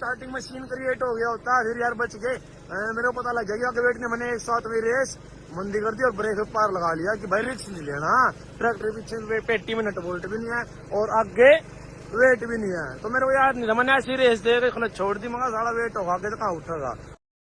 Starting में scene create हो गया होता, फिर यार बच गए। मेरे को पता लग गया कि वेट ने मैंने एक साथ में रेस मंदी कर दी और ब्रेक पार लगा लिया कि भाई रिक्स नहीं लेना। ट्रैक्टर पीछे पेटी में नट बोल्ट भी नहीं है और आगे वेट भी नहीं है, तो मेरे को याद नहीं था। मैंने ऐसी रेस दे के छोड़ दी, मगर सारा वेट होगा के तो कहाँ उठेगा।